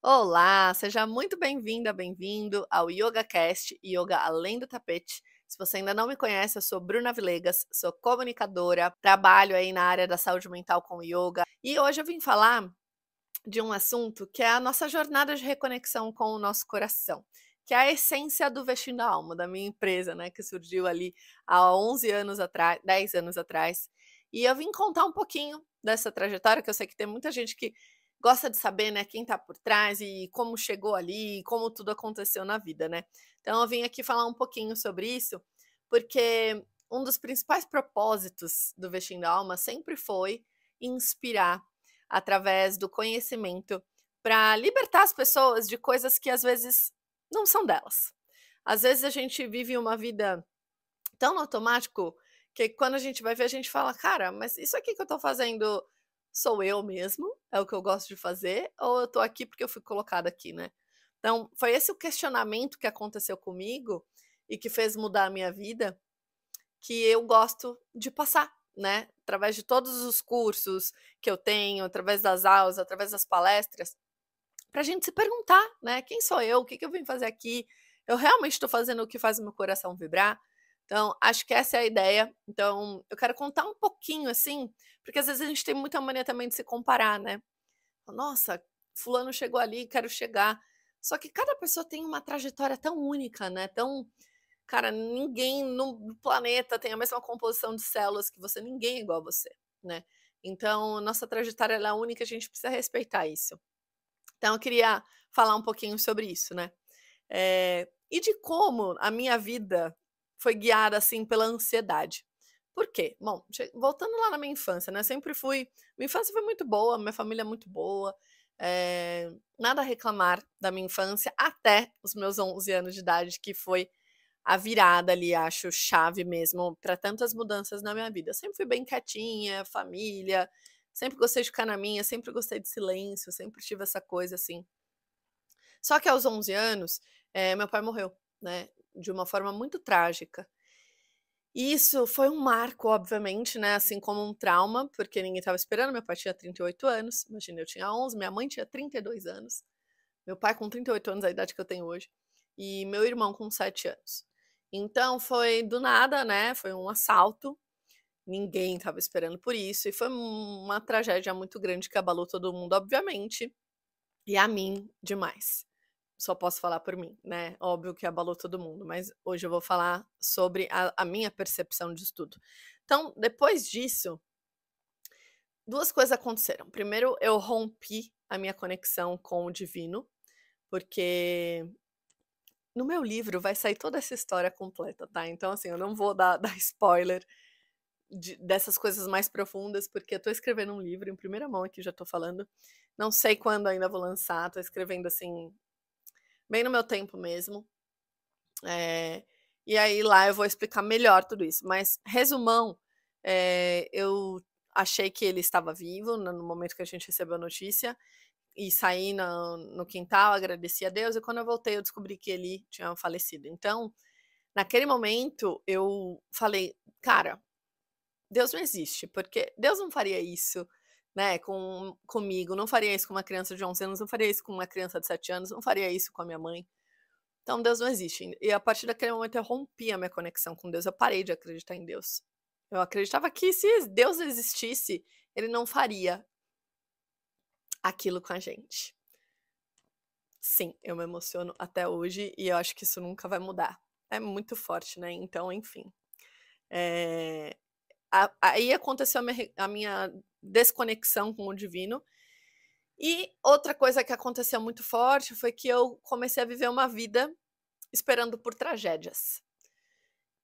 Olá, seja muito bem-vinda, bem-vindo ao YogaCast, Yoga Além do Tapete. Se você ainda não me conhece, eu sou Bruna Vilegas, sou comunicadora, trabalho aí na área da saúde mental com yoga e hoje eu vim falar de um assunto que é a nossa jornada de reconexão com o nosso coração, que é a essência do Vestindo a Alma, da minha empresa, né, que surgiu ali há 11 anos atrás, 10 anos atrás. E eu vim contar um pouquinho dessa trajetória, que eu sei que tem muita gente que gosta de saber, né, quem tá por trás e como chegou ali, e como tudo aconteceu na vida, né. Então eu vim aqui falar um pouquinho sobre isso, porque um dos principais propósitos do Vestindo a Alma sempre foi inspirar através do conhecimento para libertar as pessoas de coisas que às vezes não são delas. Às vezes a gente vive uma vida tão no automático que quando a gente vai ver, a gente fala: "Cara, mas isso aqui que eu tô fazendo sou eu mesmo? É o que eu gosto de fazer? Ou eu tô aqui porque eu fui colocada aqui, né?". Então, foi esse o questionamento que aconteceu comigo e que fez mudar a minha vida, que eu gosto de passar, né, através de todos os cursos que eu tenho, através das aulas, através das palestras, para a gente se perguntar, né: "Quem sou eu? O que que eu vim fazer aqui? Eu realmente estou fazendo o que faz o meu coração vibrar?". Então, acho que essa é a ideia. Então, eu quero contar um pouquinho, assim, porque às vezes a gente tem muita mania também de se comparar, né. "Nossa, fulano chegou ali, quero chegar". Só que cada pessoa tem uma trajetória tão única, né, tão cara, ninguém no planeta tem a mesma composição de células que você, ninguém é igual a você, né. Então, nossa trajetória ela é única, a gente precisa respeitar isso. Então eu queria falar um pouquinho sobre isso, né. E de como a minha vida foi guiada, assim, pela ansiedade. Por quê? Bom, voltando lá na minha infância, né, sempre fui minha infância foi muito boa, minha família é muito boa, nada a reclamar da minha infância até os meus 11 anos de idade, que foi a virada ali, acho, chave mesmo para tantas mudanças na minha vida. Eu sempre fui bem quietinha, família, sempre gostei de ficar na minha, sempre gostei de silêncio, sempre tive essa coisa assim. Só que aos 11 anos, meu pai morreu, né, de uma forma muito trágica. E isso foi um marco, obviamente, né, assim como um trauma, porque ninguém estava esperando. Meu pai tinha 38 anos, imagina, eu tinha 11, minha mãe tinha 32 anos, meu pai com 38 anos, a idade que eu tenho hoje, e meu irmão com 7 anos. Então foi do nada, né, foi um assalto, ninguém estava esperando por isso, e foi uma tragédia muito grande que abalou todo mundo, obviamente, e a mim demais. Só posso falar por mim, né, óbvio que abalou todo mundo, mas hoje eu vou falar sobre a minha percepção disso tudo. Então, depois disso, 2 coisas aconteceram. Primeiro, eu rompi a minha conexão com o divino, porque no meu livro vai sair toda essa história completa, tá. Então, assim, eu não vou dar dar spoiler dessas coisas mais profundas, porque eu tô escrevendo um livro em primeira mão aqui, já tô falando. Não sei quando ainda vou lançar, tô escrevendo, assim, bem no meu tempo mesmo. Eh, e aí lá eu vou explicar melhor tudo isso, mas resumão, eu achei que ele estava vivo no momento que a gente recebeu a notícia, e saí no quintal, agradeci a Deus, e quando eu voltei eu descobri que ele tinha falecido. Então, naquele momento eu falei: "Cara, Deus não existe, porque Deus não faria isso, né, comigo, não faria isso com uma criança de 11 anos, não faria isso com uma criança de 7 anos, não faria isso com a minha mãe. Então Deus não existe". E a partir daquele momento eu rompi a minha conexão com Deus, eu parei de acreditar em Deus. Eu acreditava que se Deus existisse, ele não faria aquilo com a gente. Sim, eu me emociono até hoje e eu acho que isso nunca vai mudar. É muito forte, né, então enfim. Eh, aí aconteceu a minha desconexão com o divino, e outra coisa que aconteceu muito forte foi que eu comecei a viver uma vida esperando por tragédias.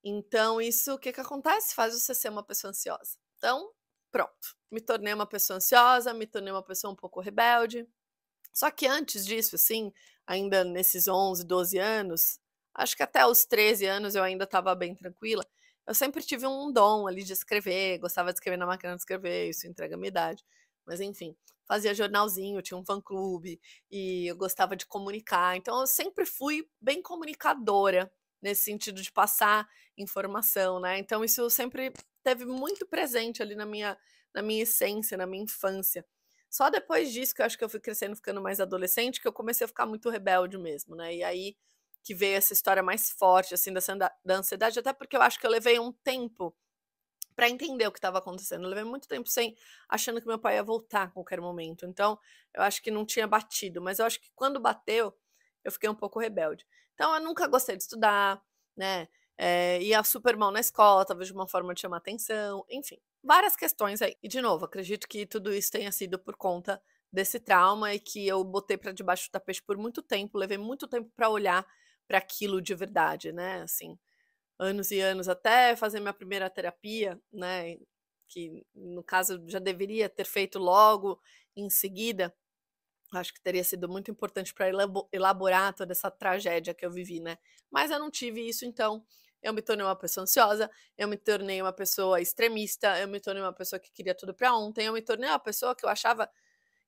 Então isso, o que que acontece? Faz você ser uma pessoa ansiosa. Então, pronto, me tornei uma pessoa ansiosa, me tornei uma pessoa um pouco rebelde. Só que antes disso, assim, ainda nesses 11, 12 anos, acho que até os 13 anos eu ainda estava bem tranquila, eu sempre tive um dom ali de escrever, gostava de escrever na máquina de escrever, isso entrega a minha idade, mas enfim, fazia jornalzinho, tinha um fã-clube, e eu gostava de comunicar, então eu sempre fui bem comunicadora, nesse sentido de passar informação, né, então isso sempre teve muito presente ali na minha essência, na minha infância. Só depois disso que eu acho que eu fui crescendo, ficando mais adolescente, que eu comecei a ficar muito rebelde mesmo, né, e aí que veio essa história mais forte, assim, da ansiedade, até porque eu acho que eu levei um tempo para entender o que estava acontecendo. Eu levei muito tempo sem achando que meu pai ia voltar a qualquer momento. Então, eu acho que não tinha batido, mas eu acho que quando bateu, eu fiquei um pouco rebelde. Então, eu nunca gostei de estudar, né? Ia super mal na escola, talvez de uma forma de chamar atenção, enfim, várias questões aí. E, de novo, acredito que tudo isso tenha sido por conta desse trauma e que eu botei para debaixo do tapete por muito tempo, levei muito tempo para olhar para aquilo de verdade, né? Assim, anos e anos até fazer minha primeira terapia, né, que no caso já deveria ter feito logo em seguida, acho que teria sido muito importante para elaborar toda essa tragédia que eu vivi, né. Mas eu não tive isso, então eu me tornei uma pessoa ansiosa, eu me tornei uma pessoa extremista, eu me tornei uma pessoa que queria tudo para ontem, eu me tornei uma pessoa que eu achava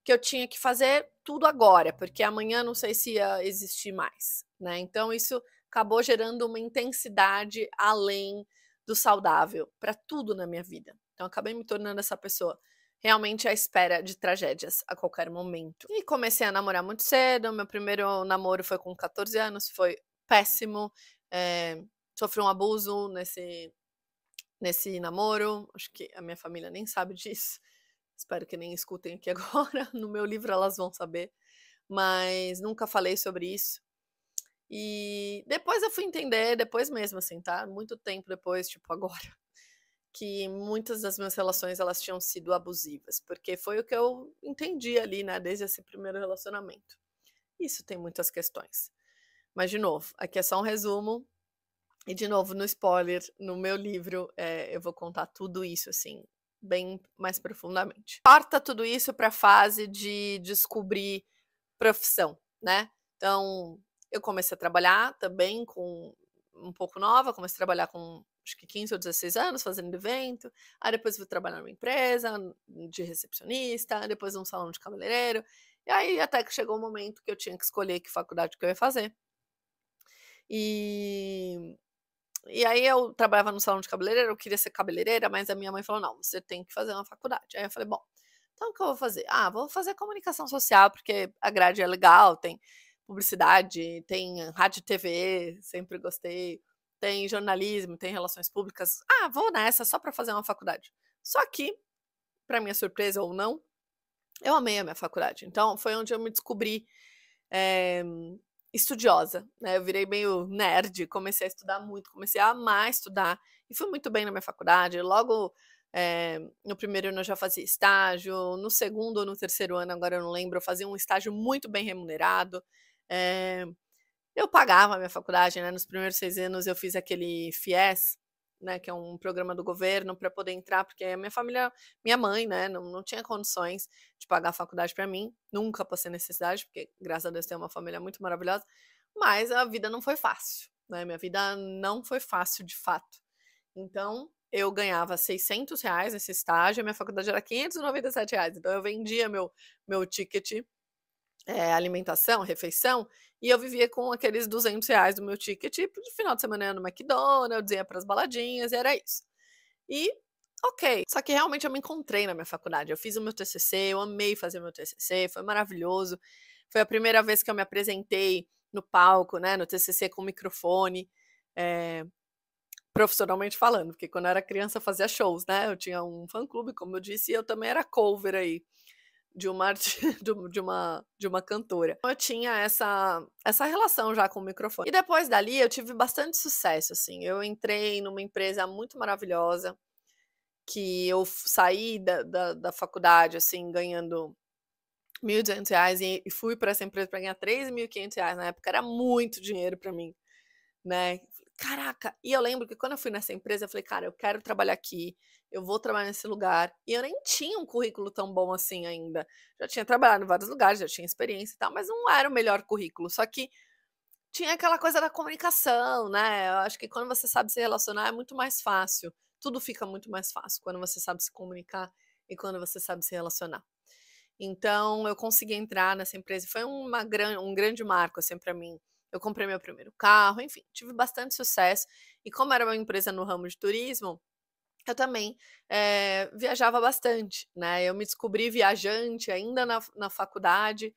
que eu tinha que fazer tudo agora, porque amanhã não sei se ia existir mais, né. Então isso acabou gerando uma intensidade além do saudável para tudo na minha vida. Então acabei me tornando essa pessoa realmente à espera de tragédias a qualquer momento. E comecei a namorar muito cedo, meu primeiro namoro foi com 14 anos, foi péssimo, sofri um abuso nesse namoro, acho que a minha família nem sabe disso. Espero que nem escutem aqui agora, no meu livro elas vão saber, mas nunca falei sobre isso. E depois eu fui entender, depois mesmo assim, tá, muito tempo depois, tipo agora, que muitas das minhas relações elas tinham sido abusivas, porque foi o que eu entendi ali, né, desde esse primeiro relacionamento. Isso tem muitas questões. Mas de novo, aqui é só um resumo, e de novo no spoiler, no meu livro, eu vou contar tudo isso, assim, bem mais profundamente. Corta tudo isso para a fase de descobrir profissão, né. Então, eu comecei a trabalhar também com um pouco nova, comecei a trabalhar com acho que 15 ou 16 anos fazendo evento, aí depois fui trabalhar numa empresa de recepcionista, depois num salão de cabeleireiro, e aí até que chegou o momento que eu tinha que escolher que faculdade que eu ia fazer. E e aí eu trabalhava no salão de cabeleireiro, eu queria ser cabeleireira, mas a minha mãe falou: "Não, você tem que fazer uma faculdade". Aí eu falei: "Bom, então o que eu vou fazer? Ah, vou fazer comunicação social, porque a grade é legal, tem publicidade, tem rádio e TV, sempre gostei, tem jornalismo, tem relações públicas. Ah, vou nessa só para fazer uma faculdade". Só que, para minha surpresa ou não, eu amei a minha faculdade. Então foi onde eu me descobri eh, estudiosa, né, eu virei meio nerd, comecei a estudar muito, comecei a amar estudar, e fui muito bem na minha faculdade, logo, no primeiro ano eu já fazia estágio, no segundo ou no terceiro ano, agora eu não lembro, eu fazia um estágio muito bem remunerado, eh eu pagava a minha faculdade, né, nos primeiros 6 anos eu fiz aquele FIES, né, que é um programa do governo para poder entrar, porque a minha família minha mãe, né, não tinha condições de pagar a faculdade para mim, nunca passei necessidade, porque graças a Deus tenho uma família muito maravilhosa, mas a vida não foi fácil, né, minha vida não foi fácil de fato. Então, eu ganhava R$ 600 nesse estágio, a minha faculdade era R$ 597, então eu vendia meu ticket alimentação, refeição, e eu vivia com aqueles R$ 200 do meu ticket, e de final de semana eu ia no McDonald's, ia para as baladinhas e era isso. E, ok, só que realmente eu me encontrei na minha faculdade, eu fiz o meu TCC, eu amei fazer o meu TCC, foi maravilhoso, foi a primeira vez que eu me apresentei no palco, né, no TCC com microfone, eh, profissionalmente falando, porque quando eu era criança eu fazia shows, né, eu tinha um fã-clube, como eu disse, e eu também era cover aí de uma arti de uma cantora. Então eu tinha essa relação já com o microfone. E depois dali eu tive bastante sucesso, assim, eu entrei numa empresa muito maravilhosa, que eu saí da faculdade, assim, ganhando R$ 1.200 e fui para essa empresa para ganhar R$ 3.500, na época era muito dinheiro para mim. Né. Caraca! E eu lembro que quando eu fui nessa empresa, eu falei: "Cara, eu quero trabalhar aqui, eu vou trabalhar nesse lugar", e eu nem tinha um currículo tão bom assim ainda. Já tinha trabalhado em vários lugares, já tinha experiência e tal, mas não era o melhor currículo, só que tinha aquela coisa da comunicação, né, eu acho que quando você sabe se relacionar é muito mais fácil, tudo fica muito mais fácil quando você sabe se comunicar e quando você sabe se relacionar. Então eu consegui entrar nessa empresa e foi um grande marco, assim, para mim. Eu comprei meu primeiro carro, enfim, tive bastante sucesso. E como era uma empresa no ramo de turismo, eu também, viajava bastante, né, eu me descobri viajante ainda na faculdade,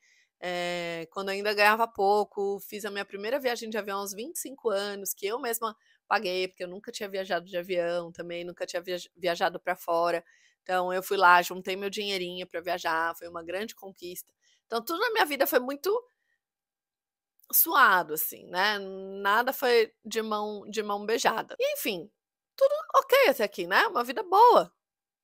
quando eu ainda ganhava pouco, fiz a minha primeira viagem de avião aos 25 anos, que eu mesma paguei, porque eu nunca tinha viajado de avião também, nunca tinha viajado para fora. Então eu fui lá, juntei meu dinheirinho para viajar, foi uma grande conquista. Então tudo na minha vida foi muito suado, assim, né, nada foi de mão beijada. E enfim, tudo ok até aqui, né, uma vida boa,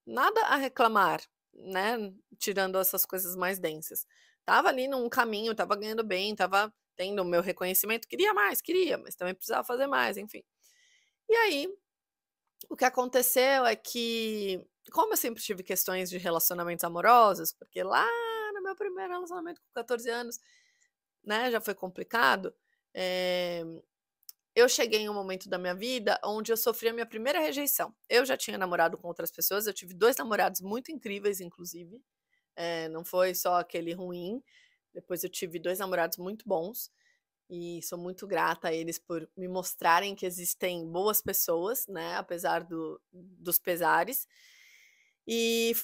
nada a reclamar, né, tirando essas coisas mais densas. Tava ali num caminho, tava ganhando bem, tava tendo o meu reconhecimento, queria mais, queria, mas também precisava fazer mais, enfim. E aí, o que aconteceu é que, como eu sempre tive questões de relacionamentos amorosos, porque lá no meu primeiro relacionamento com 14 anos, né, já foi complicado, eh, eu cheguei em um momento da minha vida onde eu sofri a minha primeira rejeição. Eu já tinha namorado com outras pessoas, eu tive 2 namorados muito incríveis inclusive, não foi só aquele ruim, depois eu tive 2 namorados muito bons, e sou muito grata a eles por me mostrarem que existem boas pessoas, né, apesar dos pesares.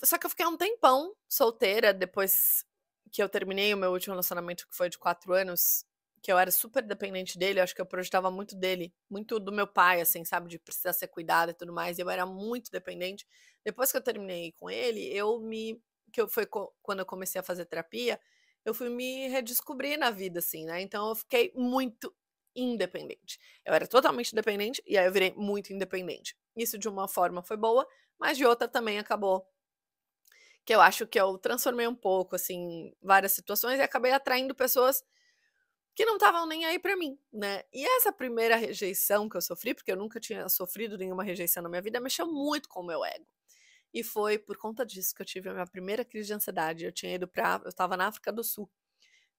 Só que eu fiquei um tempão solteira depois que eu terminei o meu último relacionamento, que foi de 4 anos, que eu era super dependente dele, eu acho que eu projetava muito dele, muito do meu pai, assim, sabe, de precisar ser cuidada e tudo mais, e eu era muito dependente. Depois que eu terminei com ele, que eu foi quando eu comecei a fazer terapia, eu fui me redescobrir na vida, assim, né, então eu fiquei muito independente. Eu era totalmente dependente, e aí eu virei muito independente. Isso de uma forma foi boa, mas de outra também acabou que eu acho que eu transformei um pouco, assim, várias situações e acabei atraindo pessoas que não estavam nem aí pra mim, né. E essa primeira rejeição que eu sofri, porque eu nunca tinha sofrido nenhuma rejeição na minha vida, mexeu muito com o meu ego. E foi por conta disso que eu tive a minha primeira crise de ansiedade. Eu estava na África do Sul,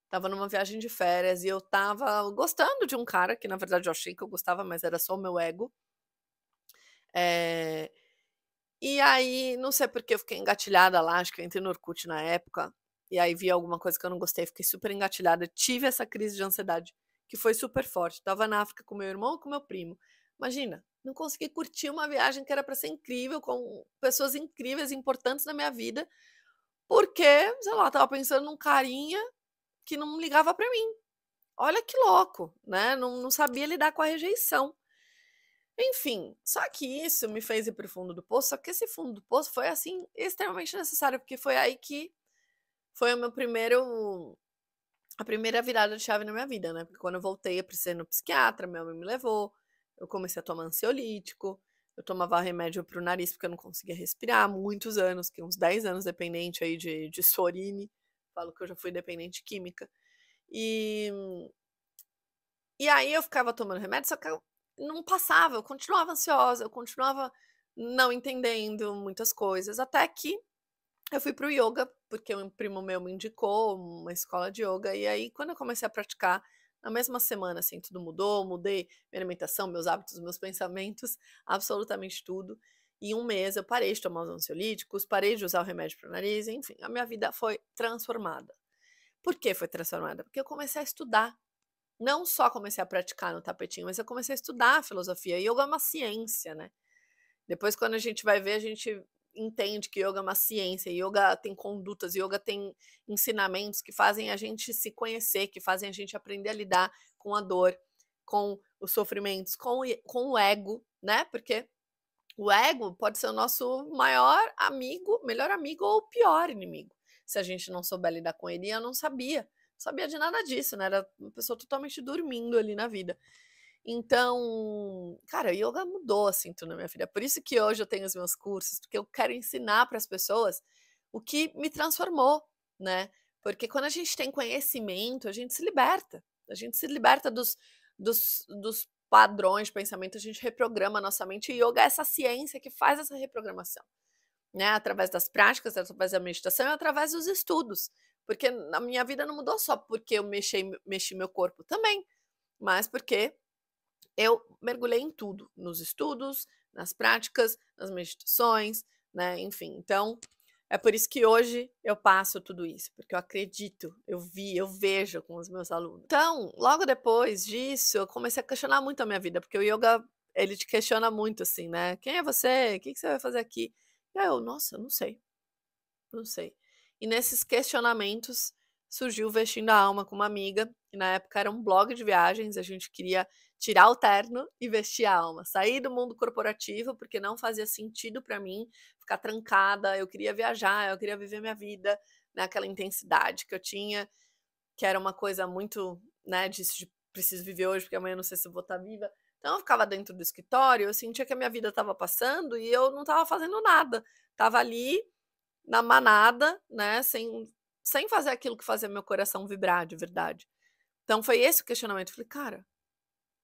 estava numa viagem de férias e eu estava gostando de um cara que na verdade eu achei que eu gostava, mas era só o meu ego. Eh E aí, não sei porque eu fiquei engatilhada lá, acho que eu entrei no Orkut na época, e aí vi alguma coisa que eu não gostei, fiquei super engatilhada, tive essa crise de ansiedade, que foi super forte. Estava na África com meu irmão e com meu primo. Imagina, não consegui curtir uma viagem que era para ser incrível, com pessoas incríveis, importantes na minha vida, porque, sei lá, estava pensando num carinha que não ligava para mim. Olha que louco, né? Não sabia lidar com a rejeição. Enfim, só que isso me fez ir para o fundo do poço, só que esse fundo do poço foi, assim, extremamente necessário, porque foi aí que foi o meu primeiro a primeira virada de chave na minha vida, né, porque quando eu voltei eu precisei ir no psiquiatra, minha mãe me levou, eu comecei a tomar ansiolítico, eu tomava remédio para o nariz, porque eu não conseguia respirar há muitos anos, que uns 10 anos dependente aí de Sorine, falo que eu já fui dependente química. E E aí eu ficava tomando remédio, só que eu não passava, eu continuava ansiosa, eu continuava não entendendo muitas coisas, até que eu fui para o ioga, porque um primo meu me indicou uma escola de ioga, e aí quando eu comecei a praticar, na mesma semana, assim, tudo mudou, mudei minha alimentação, meus hábitos, meus pensamentos, absolutamente tudo. Em um mês eu parei de tomar os ansiolíticos, parei de usar o remédio para o nariz, enfim, a minha vida foi transformada. Por que foi transformada? Porque eu comecei a estudar. Não só comecei a praticar no tapetinho, mas eu comecei a estudar a filosofia. Yoga é uma ciência, né. Depois quando a gente vai ver, a gente entende que yoga é uma ciência, yoga tem condutas, yoga tem ensinamentos que fazem a gente se conhecer, que fazem a gente aprender a lidar com a dor, com os sofrimentos, com o ego, né, porque o ego pode ser o nosso maior amigo, melhor amigo ou pior inimigo, se a gente não souber lidar com ele, e eu não sabia. Não sabia de nada disso, né, era uma pessoa totalmente dormindo ali na vida. Então, cara, o yoga mudou, assim, tudo na minha vida. Por isso que hoje eu tenho os meus cursos, porque eu quero ensinar para as pessoas o que me transformou, né. Porque quando a gente tem conhecimento, a gente se liberta dos padrões de pensamento, a gente reprograma a nossa mente, e yoga é essa ciência que faz essa reprogramação, né, através das práticas, através da meditação e através dos estudos. Porque a minha vida não mudou só porque eu mexi meu corpo, também, mas porque eu mergulhei em tudo, nos estudos, nas práticas, nas meditações, né, enfim. Então, é por isso que hoje eu passo tudo isso, porque eu acredito, eu vejo com os meus alunos. Então, logo depois disso, eu comecei a questionar muito a minha vida, porque o yoga ele te questiona muito, assim, né: "Quem é você? O que que você vai fazer aqui?" E aí eu: "Nossa, eu não sei, não sei". E nesses questionamentos surgiu o Vestindo a Alma com uma amiga, que na época era um blog de viagens, a gente queria tirar o terno e vestir a alma, sair do mundo corporativo, porque não fazia sentido para mim ficar trancada, eu queria viajar, eu queria viver minha vida naquela intensidade que eu tinha, que era uma coisa muito, né, disso de preciso viver hoje, porque amanhã eu não sei se eu vou estar viva. Então eu ficava dentro do escritório, eu sentia que a minha vida estava passando e eu não estava fazendo nada. Estava ali na manada, né, sem fazer aquilo que fazia meu coração vibrar de verdade. Então foi esse o questionamento, eu falei: "Cara,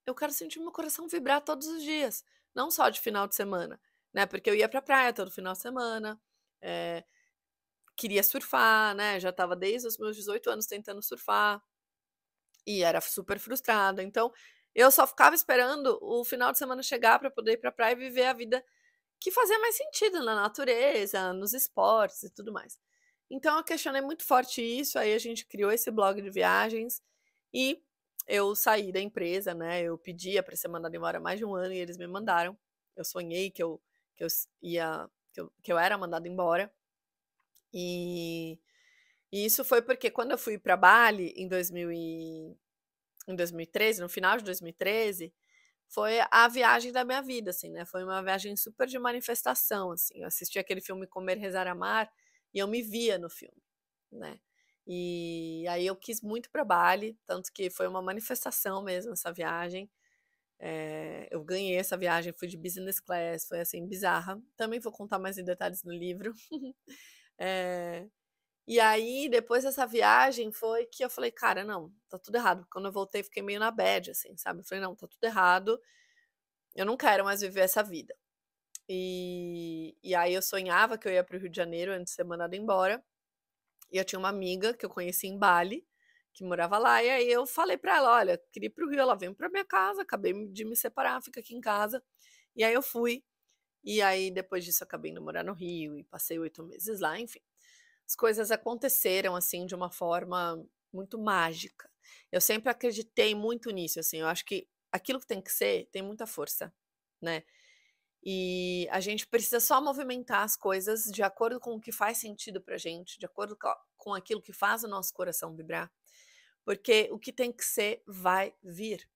eu quero sentir meu coração vibrar todos os dias, não só de final de semana", né, porque eu ia pra praia todo final de semana, eh, queria surfar, né, já estava desde os meus 18 anos tentando surfar, e era super frustrada, então eu só ficava esperando o final de semana chegar para poder ir pra praia e viver a vida que fazia mais sentido na natureza, nos esportes e tudo mais. Então eu questionei muito forte isso, aí a gente criou esse blog de viagens e eu saí da empresa, né, eu pedia para ser mandada embora há mais de 1 ano e eles me mandaram. Eu sonhei que eu s ia que eu era mandada embora, e e isso foi porque quando eu fui para Bali em 2013, no final de 2013, foi a viagem da minha vida, assim, né, foi uma viagem super de manifestação, assim, eu assisti aquele filme Comer, Rezar, Amar, e eu me via no filme, né. E aí eu quis muito para Bali, tanto que foi uma manifestação mesmo essa viagem, eu ganhei essa viagem, fui de business class, foi, assim, bizarra. Também vou contar mais em detalhes no livro. Eh e aí, depois dessa viagem, foi que eu falei: "Cara, não, tá tudo errado". Quando eu voltei, fiquei meio na bad, assim, sabe. Eu falei: "Não, tá tudo errado, eu não quero mais viver essa vida". E aí eu sonhava que eu ia para o Rio de Janeiro antes de ser mandada embora, e eu tinha uma amiga que eu conheci em Bali, que morava lá, e aí eu falei pra ela: "Olha, queria ir para o Rio", ela: "Vem pra minha casa, acabei de me separar, fica aqui em casa". E aí eu fui, e aí depois disso eu acabei indo morar no Rio e passei 8 meses lá, enfim. As coisas aconteceram, assim, de uma forma muito mágica. Eu sempre acreditei muito nisso, assim, eu acho que aquilo que tem que ser, tem muita força, né. E a gente precisa só movimentar as coisas de acordo com o que faz sentido pra gente, de acordo com aquilo que faz o nosso coração vibrar, porque o que tem que ser vai vir,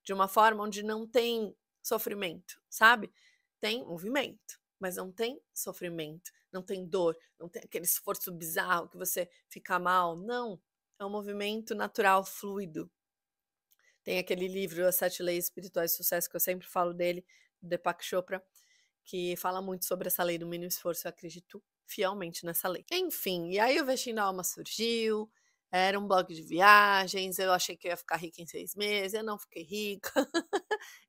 de uma forma onde não tem sofrimento, sabe. Tem movimento, mas não tem sofrimento, não tem dor, não tem aquele esforço bizarro que você fica mal, não, é um movimento natural, fluido. Tem aquele livro As 7 Leis Espirituais do Sucesso, que eu sempre falo dele, do Deepak Chopra, que fala muito sobre essa lei do mínimo esforço, eu acredito fielmente nessa lei. Enfim, e aí o Vestindo a Alma surgiu, era um blog de viagens, eu achei que eu ia ficar rica em 6 meses, eu não fiquei rica,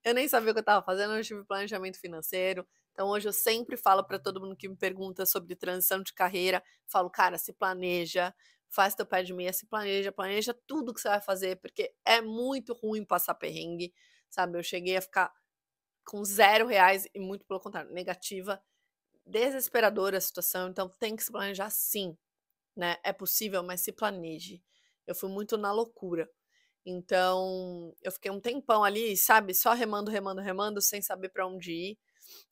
eu nem sabia o que eu estava fazendo, eu não tive planejamento financeiro. Então hoje eu sempre falo para todo mundo que me pergunta sobre transição de carreira, falo: "Cara, se planeja, faz teu pé de meia, se planeja, planeja tudo que você vai fazer, porque é muito ruim passar perrengue", sabe. Eu cheguei a ficar com R$ 0 e muito pelo contrário, negativa, desesperadora a situação, então tem que se planejar sim, né, é possível, mas se planeje. Eu fui muito na loucura. Então, eu fiquei um tempão ali, sabe, só remando, remando, remando, sem saber para onde ir,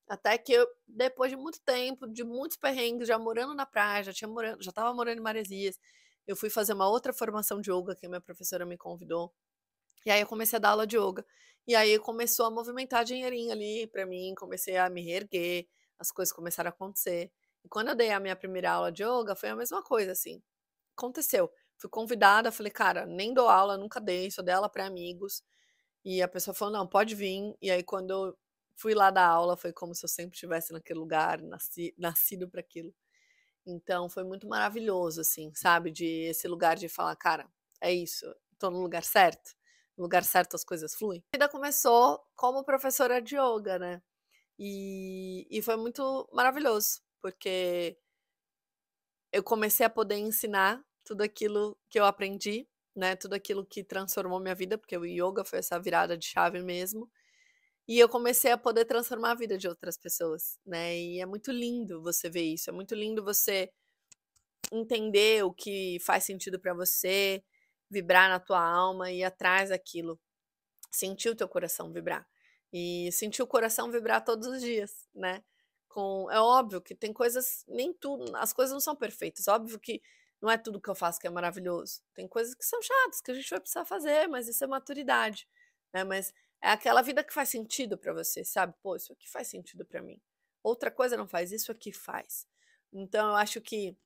até que eu, depois de muito tempo, de muitos perrengues, já morando na praia, já estava morando em Maresias, eu fui fazer uma outra formação de yoga que a minha professora me convidou, e aí eu comecei a dar aula de yoga. E aí começou a movimentar dinheirinho ali pra mim, comecei a me reerguer, as coisas começaram a acontecer. E quando eu dei a minha primeira aula de yoga, foi a mesma coisa, assim, aconteceu. Fui convidada, falei: "Cara, nem dou aula, nunca dei, só dei aula pra amigos". E a pessoa falou: "Não, pode vir". E aí quando eu fui lá dar aula, foi como se eu sempre estivesse naquele lugar, nascido para aquilo. Então foi muito maravilhoso, assim, sabe, de esse lugar de falar: "Cara, é isso, tô no lugar certo, no lugar certo as coisas fluem". A vida começou como professora de yoga, né, e foi muito maravilhoso, porque eu comecei a poder ensinar tudo aquilo que eu aprendi, né, tudo aquilo que transformou minha vida, porque o yoga foi essa virada de chave mesmo, e eu comecei a poder transformar a vida de outras pessoas, né, e é muito lindo você ver isso, é muito lindo você entender o que faz sentido pra você, vibrar na tua alma e ir atrás daquilo, sentir o teu coração vibrar. e sentir o coração vibrar todos os dias, né. É óbvio que tem coisas, nem tudo, as coisas não são perfeitas, óbvio que não é tudo que eu faço que é maravilhoso, tem coisas que são chatas, que a gente vai precisar fazer, mas isso é maturidade, né, mas é aquela vida que faz sentido pra você, sabe. "Pô, isso aqui faz sentido pra mim, outra coisa não faz, isso aqui faz". Então eu acho que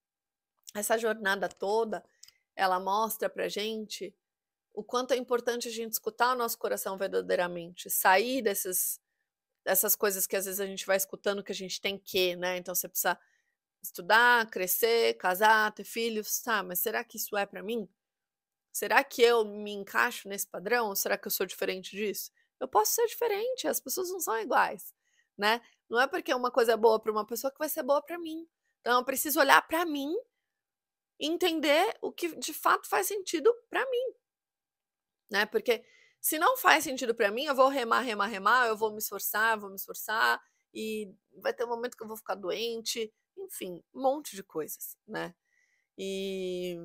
essa jornada toda, ela mostra pra gente o quanto é importante a gente escutar o nosso coração verdadeiramente, sair dessas coisas que às vezes a gente vai escutando que a gente tem que, né, então você precisa estudar, crescer, casar, ter filhos, tá, mas será que isso é pra mim? Será que eu me encaixo nesse padrão ou será que eu sou diferente disso? Eu posso ser diferente, as pessoas não são iguais, né, não é porque uma coisa é boa pra uma pessoa que vai ser boa pra mim. Então eu preciso olhar pra mim e entender o que de fato faz sentido pra mim. Né, porque se não faz sentido pra mim, eu vou remar, remar, remar, eu vou me esforçar, e vai ter um momento que eu vou ficar doente, enfim, um monte de coisas, né. E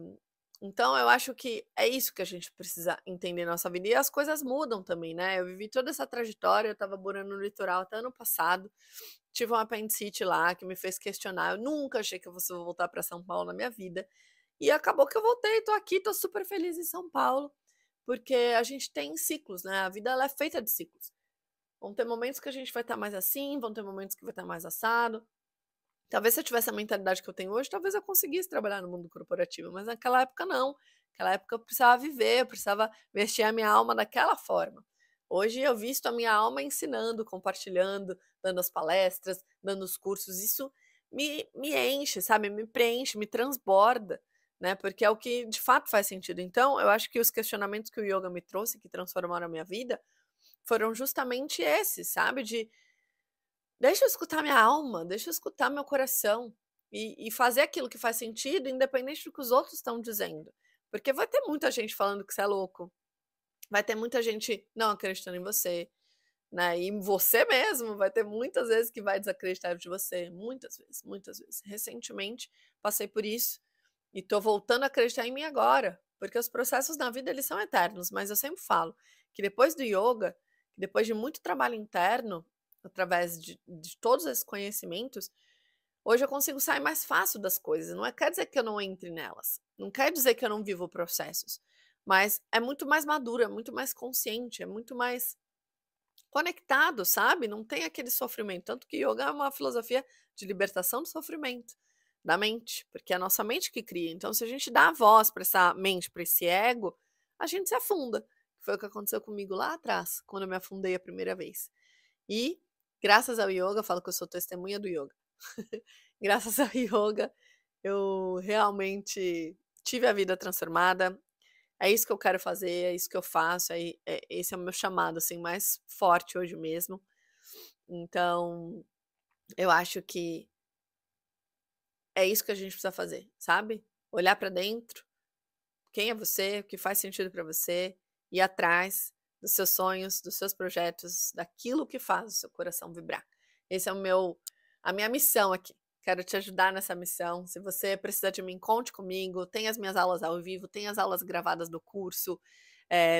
então eu acho que é isso que a gente precisa entender na nossa vida, e as coisas mudam também, né. Eu vivi toda essa trajetória, eu estava morando no litoral até ano passado, tive um apendicite lá que me fez questionar, eu nunca achei que eu fosse voltar para São Paulo na minha vida, e acabou que eu voltei, tô aqui, tô super feliz em São Paulo. Porque a gente tem ciclos, né, a vida ela é feita de ciclos. Vão ter momentos que a gente vai estar mais assim, vão ter momentos que vai estar mais assado. Talvez se eu tivesse a mentalidade que eu tenho hoje, talvez eu conseguisse trabalhar no mundo corporativo, mas naquela época não. Naquela época eu precisava viver, eu precisava vestir a minha alma daquela forma. Hoje eu visto a minha alma ensinando, compartilhando, dando as palestras, dando os cursos. Isso me enche, sabe? Me preenche, me transborda, né? Porque é o que de fato faz sentido. Então, eu acho que os questionamentos que o yoga me trouxe, que transformaram a minha vida, foram justamente esses, sabe? De deixa eu escutar minha alma, deixa eu escutar meu coração e fazer aquilo que faz sentido, independente do que os outros estão dizendo. Porque vai ter muita gente falando que você é louco, vai ter muita gente não acreditando em você, né? E você mesmo vai ter muitas vezes que vai desacreditar de você, muitas vezes, muitas vezes. Recentemente passei por isso e tô voltando a acreditar em mim agora, porque os processos na vida eles são eternos, mas eu sempre falo que depois do yoga, que depois de muito trabalho interno, através de todos esses conhecimentos, hoje eu consigo sair mais fácil das coisas. Não quer dizer que eu não entre nelas, não quer dizer que eu não vivo processos, mas é muito mais maduro, é muito mais consciente, é muito mais conectado, sabe? Não tem aquele sofrimento. Tanto que yoga é uma filosofia de libertação do sofrimento da mente, porque é a nossa mente que cria. Então, se a gente dá a voz para essa mente, para esse ego, a gente se afunda. Foi o que aconteceu comigo lá atrás, quando eu me afundei a primeira vez. E, graças ao yoga, eu falo que eu sou testemunha do yoga. Graças ao yoga, eu realmente tive a vida transformada. É isso que eu quero fazer, é isso que eu faço, esse é o meu chamado, assim, mais forte hoje mesmo. Então, eu acho que é isso que a gente precisa fazer, sabe? Olhar pra dentro, quem é você, o que faz sentido pra você, ir atrás dos seus sonhos, dos seus projetos, daquilo que faz o seu coração vibrar. Esse é a minha missão aqui. Quero te ajudar nessa missão. Se você precisar de mim, conte comigo. Tem as minhas aulas ao vivo, tem as aulas gravadas do curso,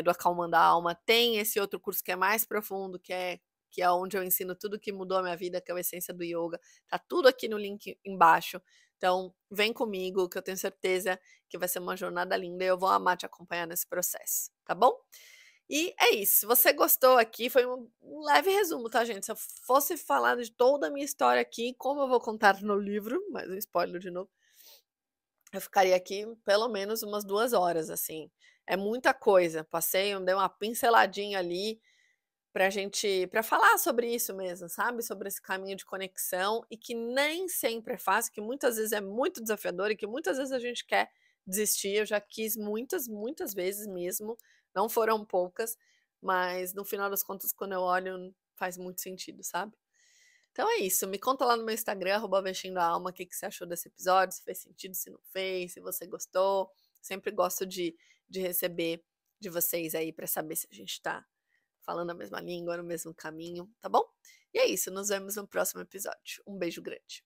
do Acalmando a Alma. Tem esse outro curso que é mais profundo, que é onde eu ensino tudo que mudou a minha vida, que é a essência do yoga. Tá tudo aqui no link embaixo. Então, vem comigo, que eu tenho certeza que vai ser uma jornada linda e eu vou amar te acompanhar nesse processo, tá bom? E é isso. Se você gostou aqui, foi um leve resumo, tá, gente? Se eu fosse falar de toda a minha história aqui, como eu vou contar no livro, mais um spoiler de novo, eu ficaria aqui pelo menos umas 2 horas, assim. É muita coisa. Passei, dei uma pinceladinha ali pra falar sobre isso mesmo, sabe? Sobre esse caminho de conexão e que nem sempre é fácil, que muitas vezes é muito desafiador e que muitas vezes a gente quer desistir. Eu já quis muitas, muitas vezes mesmo, não foram poucas, mas no final das contas, quando eu olho, faz muito sentido, sabe? Então é isso, me conta lá no meu Instagram, @vestindo a alma, o que que você achou desse episódio, se fez sentido, se não fez, se você gostou. Sempre gosto de receber de vocês aí pra saber se a gente tá falando a mesma língua, no mesmo caminho, tá bom? E é isso, nos vemos no próximo episódio. Um beijo grande.